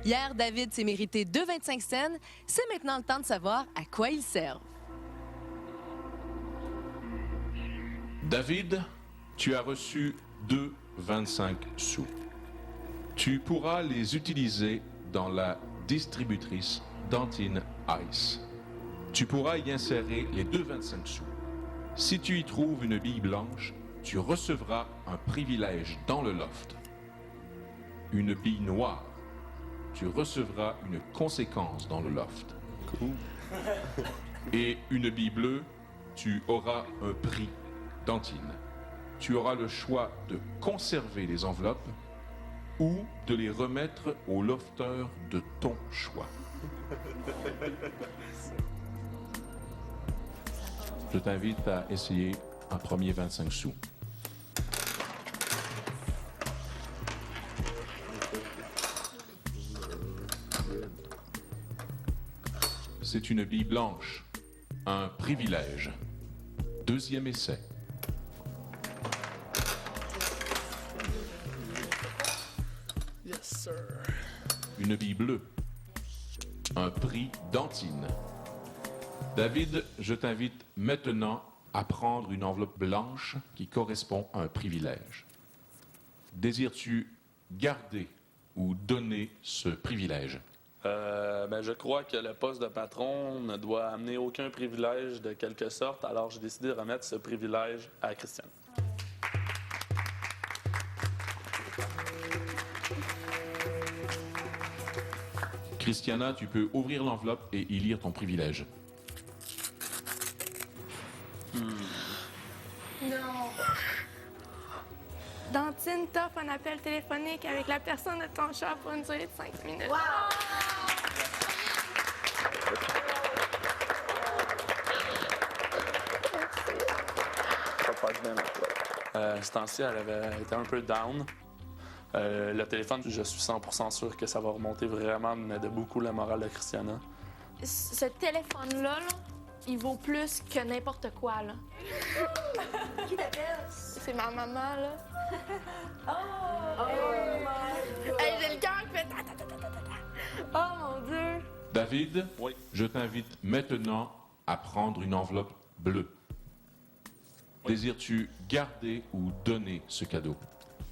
Hier, David s'est mérité 2,25 cents. C'est maintenant le temps de savoir à quoi ils servent. David, tu as reçu 2,25 sous. Tu pourras les utiliser dans la distributrice Dantine Ice. Tu pourras y insérer les 2,25 sous. Si tu y trouves une bille blanche, tu recevras un privilège dans le loft. Une bille noire, tu recevras une conséquence dans le loft. Cool. Et une bille bleue, tu auras un prix Dantine. Tu auras le choix de conserver les enveloppes ou de les remettre au lofteur de ton choix. Je t'invite à essayer un premier 25 sous. C'est une bille blanche, un privilège. Deuxième essai. Yes, sir. Une bille bleue, un prix Dantine. David, je t'invite maintenant à prendre une enveloppe blanche qui correspond à un privilège. Désires-tu garder ou donner ce privilège? Je crois que le poste de patron ne doit amener aucun privilège de quelque sorte, alors j'ai décidé de remettre ce privilège à Christiane. Christiana, tu peux ouvrir l'enveloppe et y lire ton privilège. Non. Dantine t'offre un appel téléphonique avec la personne de ton choix pour une durée de 5 minutes. Wow! Ce temps-ci, elle avait été un peu down. Le téléphone, je suis 100% sûr que ça va remonter vraiment de beaucoup la morale de Christiana. Ce téléphone-là, il vaut plus que n'importe quoi, là. Qui t'appelle? C'est ma maman, là. Oh! Hey, j'ai le cœur qui fait ta, ta, ta, ta, ta, ta. Oh, mon Dieu! David, Oui. je t'invite maintenant à prendre une enveloppe bleue. Oui. Désires-tu garder ou donner ce cadeau?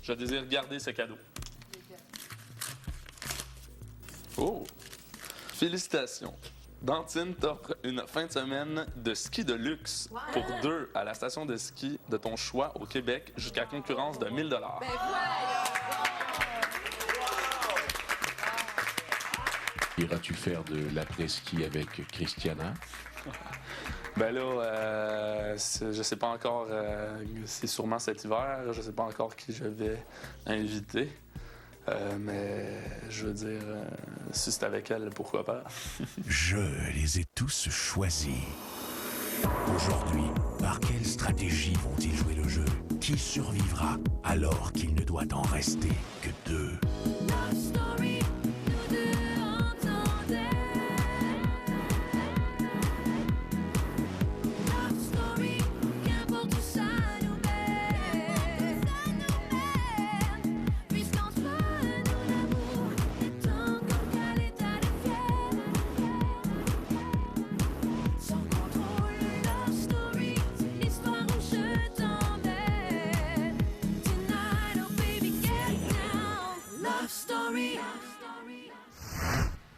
Je désire garder ce cadeau. Oh! Félicitations! Dantine t'offre une fin de semaine de ski de luxe pour 2 à la station de ski de ton choix au Québec jusqu'à concurrence de 1 000 $. Iras-tu faire de l'après-ski avec Christiana? Ben là, je sais pas encore, c'est sûrement cet hiver, je sais pas encore qui je vais inviter. Mais je veux dire, si c'est avec elle, pourquoi pas? Je les ai tous choisis. Aujourd'hui, par quelle stratégie vont-ils jouer le jeu? Qui survivra alors qu'il ne doit en rester que 2?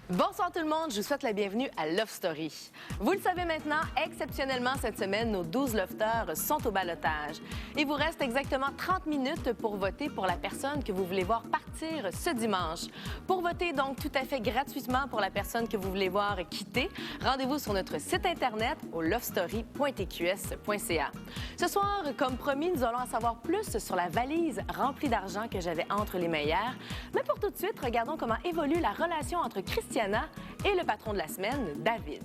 Bonsoir tout le monde, je vous souhaite la bienvenue à Love Story. Vous le savez maintenant, exceptionnellement cette semaine, nos 12 lofteurs sont au ballottage. Il vous reste exactement 30 minutes pour voter pour la personne que vous voulez voir partir ce dimanche. Pour voter donc tout à fait gratuitement pour la personne que vous voulez voir quitter, rendez-vous sur notre site internet au lovestory.tqs.ca. Ce soir, comme promis, nous allons en savoir plus sur la valise remplie d'argent que j'avais entre les mains hier. Mais pour tout de suite, regardons comment évolue la relation entre Christiana et le patron de la semaine, David.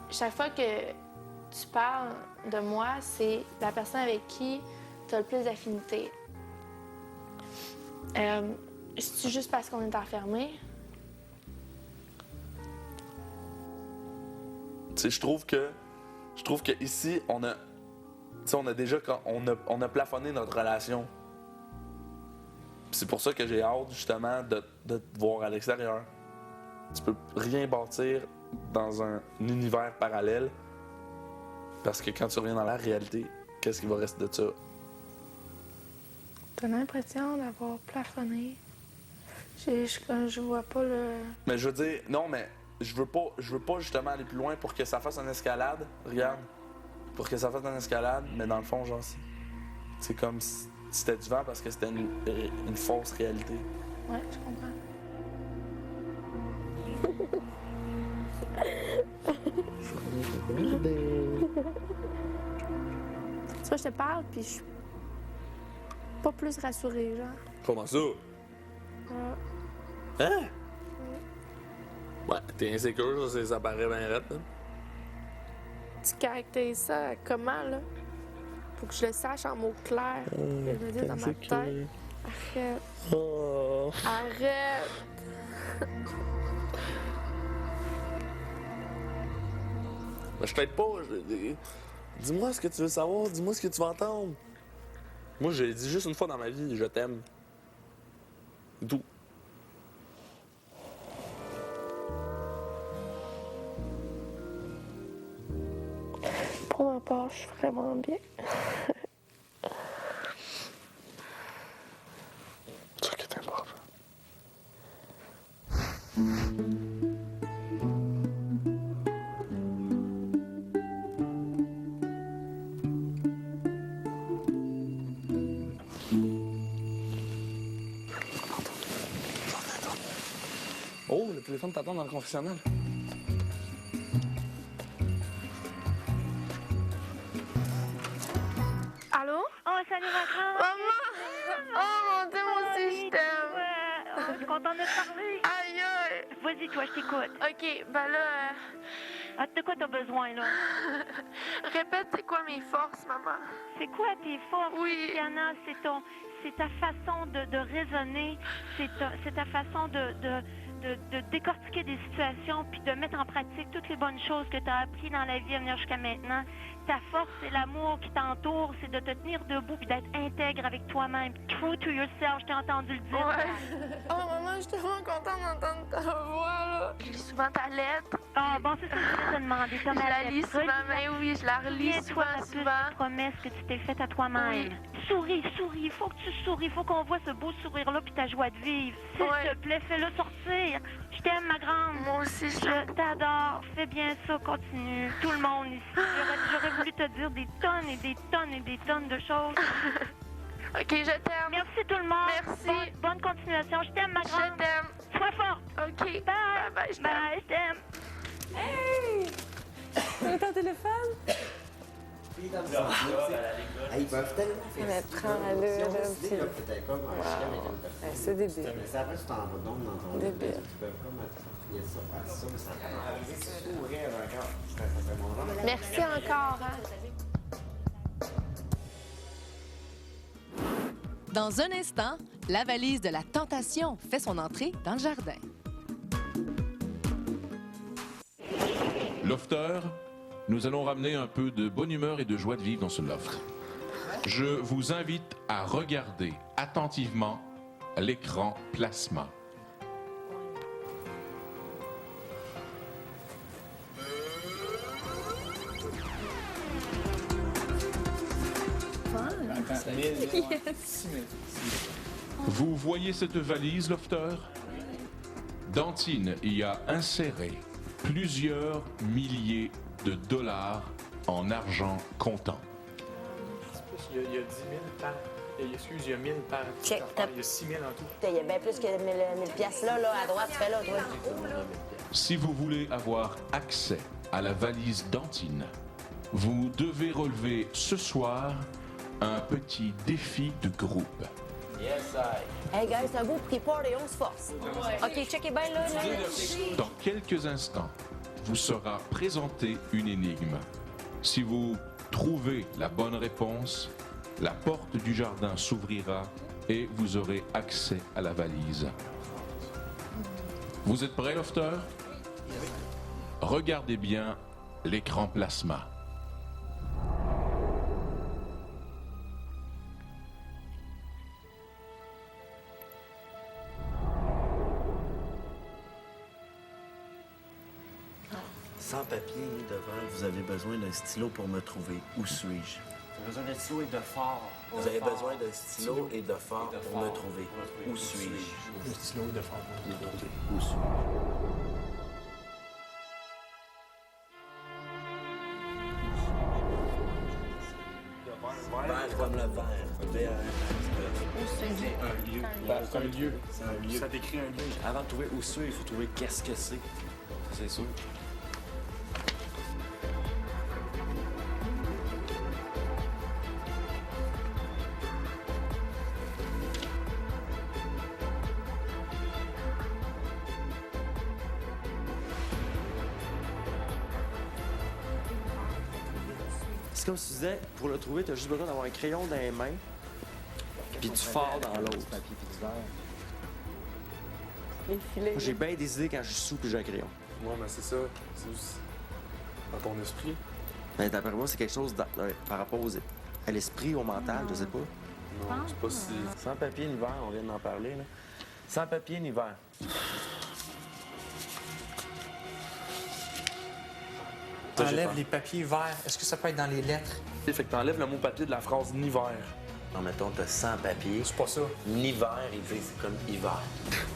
Chaque fois que tu parles de moi, c'est la personne avec qui tu as le plus d'affinité. C'est juste parce qu'on est enfermés? Tu sais, je trouve que ici, on a déjà on a plafonné notre relation. C'est pour ça que j'ai hâte, justement, de te voir à l'extérieur. Tu peux rien bâtir dans un univers parallèle parce que quand tu reviens dans la réalité, qu'est-ce qui va rester de ça? T'as l'impression d'avoir plafonné. Je vois pas le... Mais je veux dire, non, mais je veux pas justement aller plus loin pour que ça fasse une escalade. Regarde. Pour que ça fasse une escalade, mais dans le fond, genre, c'est comme si c'était du vent parce que c'était une fausse réalité. Ouais, je comprends. Tu vois, je te parle, puis je suis pas plus rassurée, genre. Comment ça? Hein? Ouais, t'es insécure, ça paraît bien raide. Hein? Tu caractérises ça comment, là? Faut que je le sache en mots clairs. Je me dis dans ma tête. Arrête. Oh. Arrête. Ben, je t'aide pas. Dis-moi ce que tu veux savoir, dis-moi ce que tu veux entendre. Moi, j'ai dit juste une fois dans ma vie, je t'aime. C'est tout. Pour ma part, je suis vraiment bien. C'est ça qui est important. Oh, le téléphone t'attend dans le confessionnal. Allô? Oh, salut, Rachel! Maman! Oh mon Dieu, moi aussi, je t'aime! Je suis contente de te parler. Aïe, aïe! Vas-y, toi, je t'écoute. OK, ben là, Ah, de quoi t'as besoin, là? répète, c'est quoi mes forces, maman? C'est quoi tes forces, Oui. Diana? C'est ta façon de raisonner, c'est ta façon de décortiquer des situations puis de mettre en pratique toutes les bonnes choses que tu as apprises dans la vie à venir jusqu'à maintenant. Ta force, c'est l'amour qui t'entoure, c'est de te tenir debout puis d'être intègre avec toi-même. True to yourself, je t'ai entendu le dire. Ouais. Oh, maman, je suis tellement contente d'entendre ta voix, là. Je lis souvent ta lettre. Ah, bon, c'est ça que je voulais te demander. Je la lis souvent, mais oui, je la relis Souviens-toi souvent, de souvent. la promesse que tu t'es faite à toi-même. Oui. Souris, il faut que tu souris, il faut qu'on voit ce beau sourire-là puis ta joie de vivre. S'il Ouais. te plaît, fais-le sortir. Je t'aime, ma grande. Moi aussi, je Je t'adore. Fais bien ça, continue. Tout le monde ici. J'aurais voulu te dire des tonnes et des tonnes et des tonnes de choses. OK, je t'aime. Merci tout le monde. Merci. Bonne continuation. Je t'aime, ma Je grande. t'aime. Sois forte. OK. Bye. Bye, je t'aime. Bye, je t'aime. Ton téléphone? Ils peuvent tellement faire Mais ça. prends-le, Ils ont là, décidé puis- comme peut-être comme un chien avec une personne. C'est débile. Mais ça après, tu t'en vas donc dans ton Débile. lit, ils peuvent comme approprier ça, faire ça, mais ça fait sourire encore. Ça fait mon nom. Merci encore, hein. Dans un instant, la valise de la tentation fait son entrée dans le jardin. Lofter, nous allons ramener un peu de bonne humeur et de joie de vivre dans ce loft. Je vous invite à regarder attentivement l'écran plasma. Vous voyez cette valise, Lofter? Dantine y a inséré plusieurs milliers de dollars en argent comptant. Il y a 10 000 par... Excuse, il y a 1000 par... Check, Il y a 6 000 en tout. Il y a bien plus que 1000 piastres là, à droite, tu fais là, toi. Si vous voulez avoir accès à la valise Dantine, vous devez relever ce soir un petit défi de groupe. Hey, guys, c'est un beau petit party, on se force. OK, checkez bien là. Dans quelques instants, vous sera présenté une énigme. Si vous trouvez la bonne réponse, la porte du jardin s'ouvrira et vous aurez accès à la valise. Vous êtes prêts, Lofter? Regardez bien l'écran plasma. Sans papier ni devant, vous avez besoin d'un stylo pour me trouver. Où suis-je? J'ai besoin d'un stylo et de fort. Vous avez besoin d'un stylo et de fort pour me trouver. Où suis-je? Un stylo de fort. Où suis-je? Vert comme le verre. C'est un lieu. C'est un lieu. C'est un lieu. Ça décrit un lieu. Avant de trouver où c'est, il faut trouver qu'est-ce que c'est. C'est sûr. C'est comme si tu disais, pour le trouver, tu as juste besoin d'avoir un crayon dans les mains, puis du fard dans l'autre. Les filets. Moi, j'ai bien des idées quand je suis sous puis j'ai un crayon. Ouais, mais c'est ça. C'est juste dans ton esprit. Mais d'après moi, c'est quelque chose par rapport à l'esprit, au mental, je sais pas. Non, c'est pas si. Sans papier ni verre, on vient d'en parler, là. Sans papier ni verre. T'enlèves les papiers verts. Est-ce que ça peut être dans les lettres? Fait que t'enlèves le mot papier de la phrase hiver. Non, mettons, t'as sans papier, C'est pas ça. ni verre, il dit c'est comme hiver.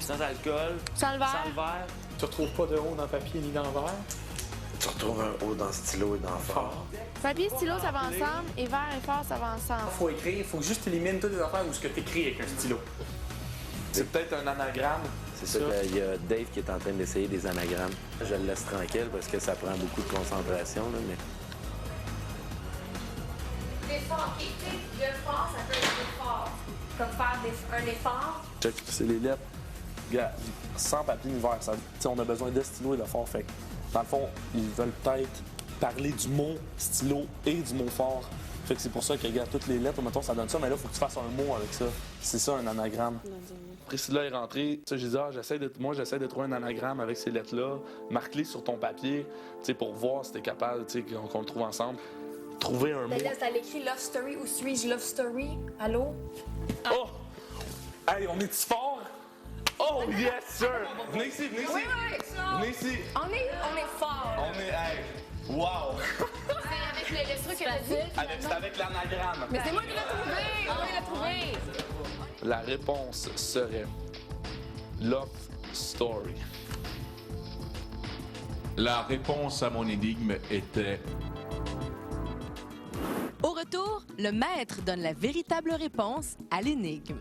Sans alcool, Sans le verre. sans le verre. Tu retrouves pas de haut dans le papier ni dans le verre? Tu retrouves un haut dans le stylo et dans le fort. Papier, stylo, ça va ensemble. Et verre et fort, ça va ensemble. Faut écrire, faut juste éliminer toutes les affaires où ce que t'écris avec un stylo. C'est peut-être un anagramme. C'est ça qu'il y a Dave qui est en train d'essayer des anagrammes. Je le laisse tranquille parce que ça prend beaucoup de concentration, là, mais... L'effort, OK, tu sais, le fort, ça peut être l'effort. Comme faire un effort. Check, c'est les lettres. Regarde, sans papier ni verre. Ça, on a besoin de stylo et de fort. Fait que, dans le fond, ils veulent peut-être parler du mot stylo et du mot fort. Fait que c'est pour ça que, regarde, toutes les lettres, mettons, ça donne ça, mais là, il faut que tu fasses un mot avec ça. C'est ça, un anagramme. Priscilla est rentrée. J'ai dit, j'essaie de trouver un anagramme avec ces lettres-là. Marque-les sur ton papier, pour voir si t'es capable, qu'on le trouve ensemble. Trouver un mot. Mais là, t'as écrit Love Story. Où suis-je? Love Story? Allô? Oh! Hey, on est-tu fort? Oh, yes, sir! Venez ici, venez ici! Oui, oui, ça. Venez ici! On est fort. On est, hey! Wow! C'est avec le truc que t'as dit. C'est avec l'anagramme. Mais c'est moi qui l'ai trouvé. On l'a trouvé. La réponse serait Love Story. La réponse à mon énigme était Au retour, le maître donne la véritable réponse à l'énigme.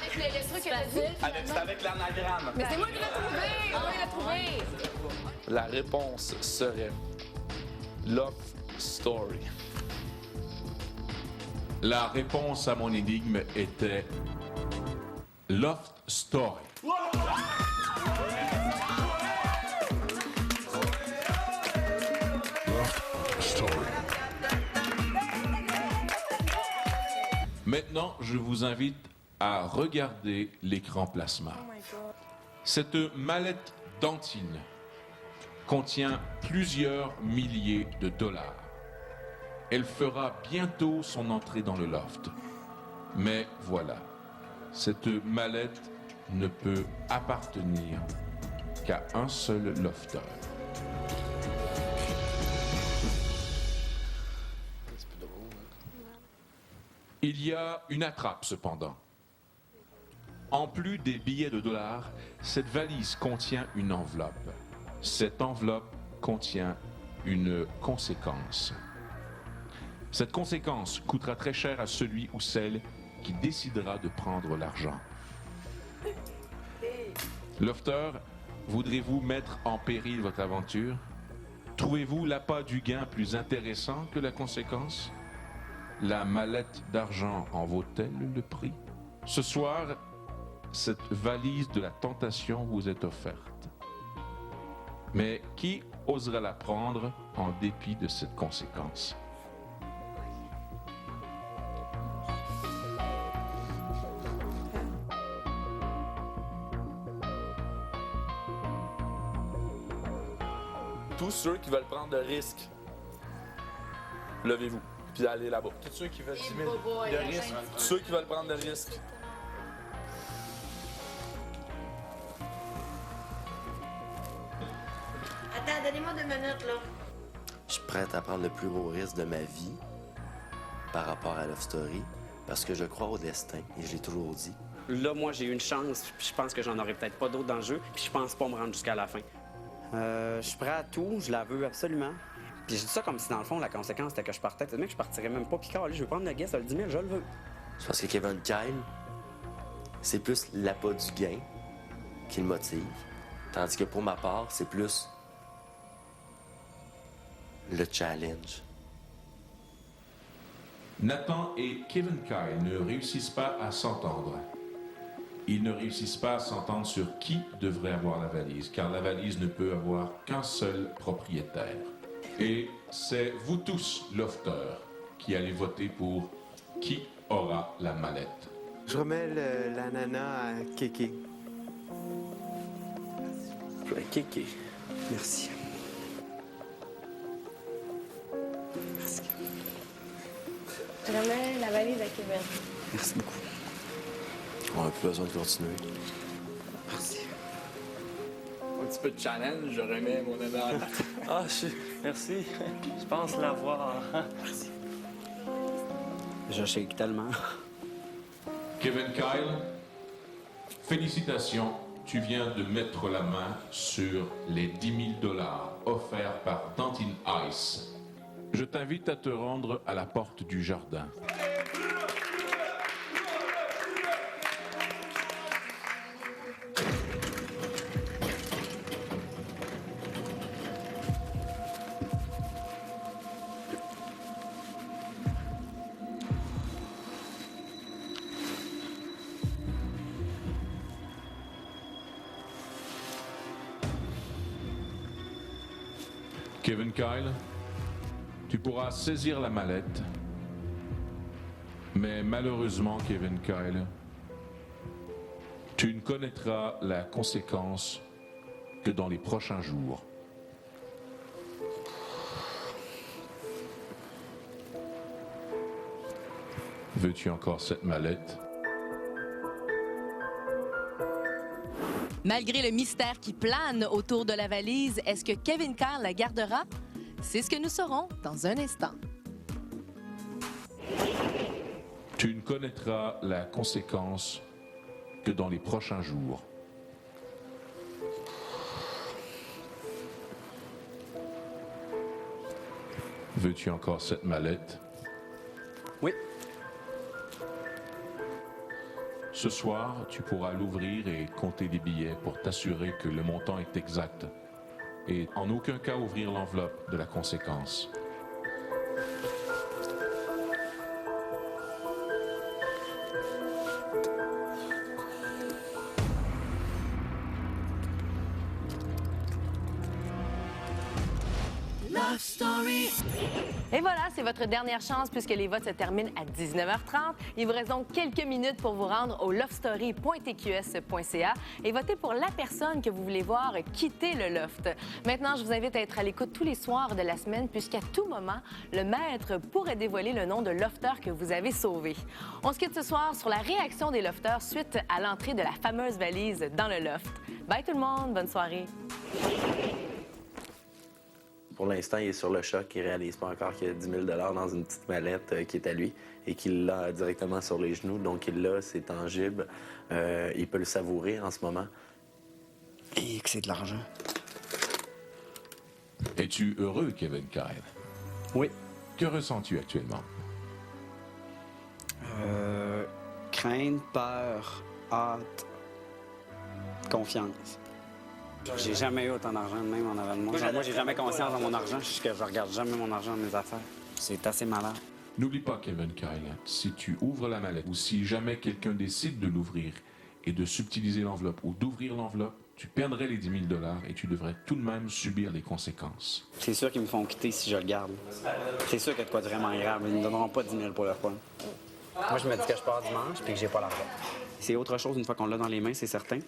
Avec le truc que t'as dit. C'est avec l'anagramme. Mais c'est moi qui l'ai trouvé. On l'a trouvé. La réponse serait Love Story. La réponse à mon énigme était Loft Story. Maintenant, je vous invite à regarder l'écran plasma. Cette mallette dentine contient plusieurs milliers de dollars. Elle fera bientôt son entrée dans le loft. Mais voilà, cette mallette ne peut appartenir qu'à un seul lofteur. Il y a une attrape cependant. En plus des billets de dollars, cette valise contient une enveloppe. Cette enveloppe contient une conséquence. Cette conséquence coûtera très cher à celui ou celle qui décidera de prendre l'argent. Lofter, voudrez-vous mettre en péril votre aventure? Trouvez-vous l'appât du gain plus intéressant que la conséquence? La mallette d'argent en vaut-elle le prix? Ce soir, cette valise de la tentation vous est offerte. Mais qui osera la prendre en dépit de cette conséquence? Tous ceux qui veulent prendre de risques, levez-vous, puis allez là-bas. Tous ceux qui veulent 10 000 de risque. Tous ceux qui veulent prendre de risques. minute, là. Je suis prête à prendre le plus gros risque de ma vie par rapport à Love Story parce que je crois au destin et je l'ai toujours dit. Là, moi, j'ai eu une chance, puis je pense que j'en aurais peut-être pas d'autres dans le jeu, puis je pense pas me rendre jusqu'à la fin. Je suis prêt à tout, je la veux absolument. Puis je dis ça comme si, dans le fond, la conséquence était que je partais. C'est-à-dire que je partirais même pas Picard. Je veux prendre le guest, le 10 000, je le veux. Je pense que Kevin Kyle, c'est plus l'appât du gain qui le motive. Tandis que pour ma part, c'est plus le challenge. Nathan et Kevin Kyle ne réussissent pas à s'entendre. Ils ne réussissent pas à s'entendre sur qui devrait avoir la valise, car la valise ne peut avoir qu'un seul propriétaire. Et c'est vous tous, lofters, qui allez voter pour qui aura la mallette. Je remets l'ananas à Kéké. Kéké. Merci. Merci. Je remets la valise à Kevin. Merci beaucoup. On n'a plus besoin de continuer. Merci. Un petit peu de challenge, je remets mon ananas. Ah, merci. Je pense l'avoir. Merci. Je shake tellement. Kevin Kyle, félicitations. Tu viens de mettre la main sur les 10 000 $ offerts par Dantin Ice. Je t'invite à te rendre à la porte du jardin. Kevin Kyle, tu pourras saisir la mallette, mais malheureusement, Kevin Kyle, tu ne connaîtras la conséquence que dans les prochains jours. Veux-tu encore cette mallette? Malgré le mystère qui plane autour de la valise, est-ce que Kevin Kyle la gardera? C'est ce que nous saurons dans un instant. Tu ne connaîtras la conséquence que dans les prochains jours. Veux-tu encore cette mallette? Oui. Ce soir, tu pourras l'ouvrir et compter les billets pour t'assurer que le montant est exact et en aucun cas ouvrir l'enveloppe de la conséquence. Love Story. Et voilà, c'est votre dernière chance puisque les votes se terminent à 19h30. Il vous reste donc quelques minutes pour vous rendre au lovestory.tqs.ca et voter pour la personne que vous voulez voir quitter le loft. Maintenant, je vous invite à être à l'écoute tous les soirs de la semaine puisqu'à tout moment, le maître pourrait dévoiler le nom de lofter que vous avez sauvé. On se quitte ce soir sur la réaction des lofters suite à l'entrée de la fameuse valise dans le loft. Bye tout le monde, bonne soirée. Pour l'instant, il est sur le choc. Il ne réalise pas encore qu'il y a 10 000 $ dans une petite mallette qui est à lui et qu'il l'a directement sur les genoux. Donc, il l'a, c'est tangible. Il peut le savourer en ce moment. Et que c'est de l'argent. Es-tu heureux, Kevin Kyle? Oui. Que ressens-tu actuellement? Crainte, peur, hâte, confiance. J'ai jamais eu autant d'argent de même en avant de moi. Moi, j'ai jamais conscience de mon argent. Je regarde jamais mon argent dans mes affaires. C'est assez malade. N'oublie pas, Kevin Kyle, si tu ouvres la mallette ou si jamais quelqu'un décide de l'ouvrir et de subtiliser l'enveloppe ou d'ouvrir l'enveloppe, tu perdrais les 10 000 $ et tu devrais tout de même subir les conséquences. C'est sûr qu'ils me font quitter si je le garde. C'est sûr qu'il y a de quoi de vraiment grave. Ils ne me donneront pas 10 000 pour le fun. Moi, je me dis que je pars dimanche puis que j'ai pas l'argent. C'est autre chose une fois qu'on l'a dans les mains, c'est certain.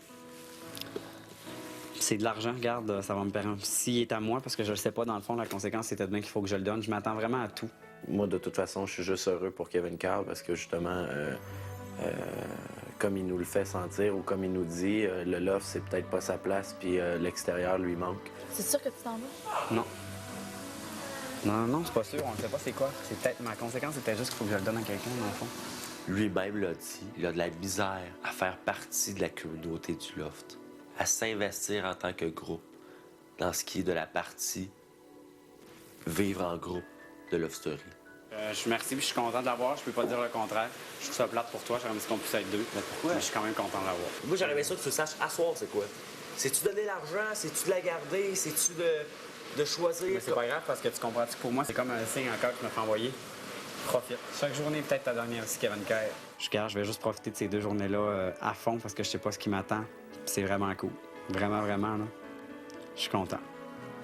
C'est de l'argent, regarde, ça va me permettre. S'il est à moi, parce que je le sais pas, dans le fond, la conséquence, c'était bien qu'il faut que je le donne. Je m'attends vraiment à tout. Moi, de toute façon, je suis juste heureux pour Kevin Kyle parce que, justement, comme il nous le fait sentir ou comme il nous dit, le loft, c'est peut-être pas sa place, puis l'extérieur lui manque. C'est sûr que tu t'en vas? Non. Non, c'est pas sûr. On ne sait pas c'est quoi. C'est peut-être ma conséquence, c'était juste qu'il faut que je le donne à quelqu'un, dans le fond. Lui-même l'a dit, il a de la misère à faire partie de la communauté du loft, à s'investir en tant que groupe dans ce qui est de la partie vivre en groupe de Love Story. Je suis merci, puis je suis content de l'avoir. Je peux pas te dire le contraire. Je trouve ça plate pour toi. J'aurais aimé qu'on puisse être deux. Mais pourquoi? Mais je suis quand même content de l'avoir. Moi, j'aurais aimé ça que tu le saches à soir, c'est quoi? C'est-tu donner l'argent? C'est-tu de la garder? C'est-tu de choisir? Mais c'est pas grave parce que tu comprends que pour moi, c'est comme un signe encore que tu me fais envoyer. Profite. Chaque journée est peut-être ta dernière aussi, Kevin Kerr. Je vais juste profiter de ces 2 journées-là à fond parce que je sais pas ce qui m'attend. C'est vraiment cool. Vraiment, vraiment, là. Je suis content.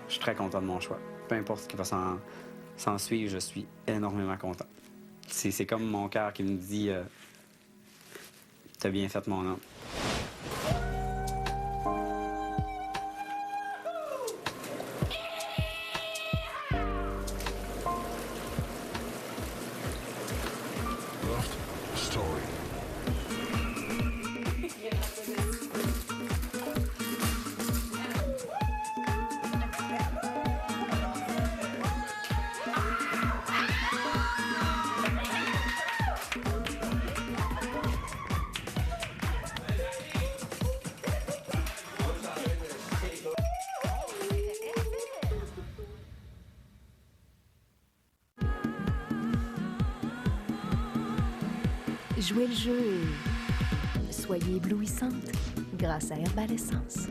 Je suis très content de mon choix. Peu importe ce qui va s'en suivre, je suis énormément content. C'est comme mon cœur qui me dit t'as bien fait, mon homme. Jouez le jeu et soyez éblouissante grâce à Herbal Essence.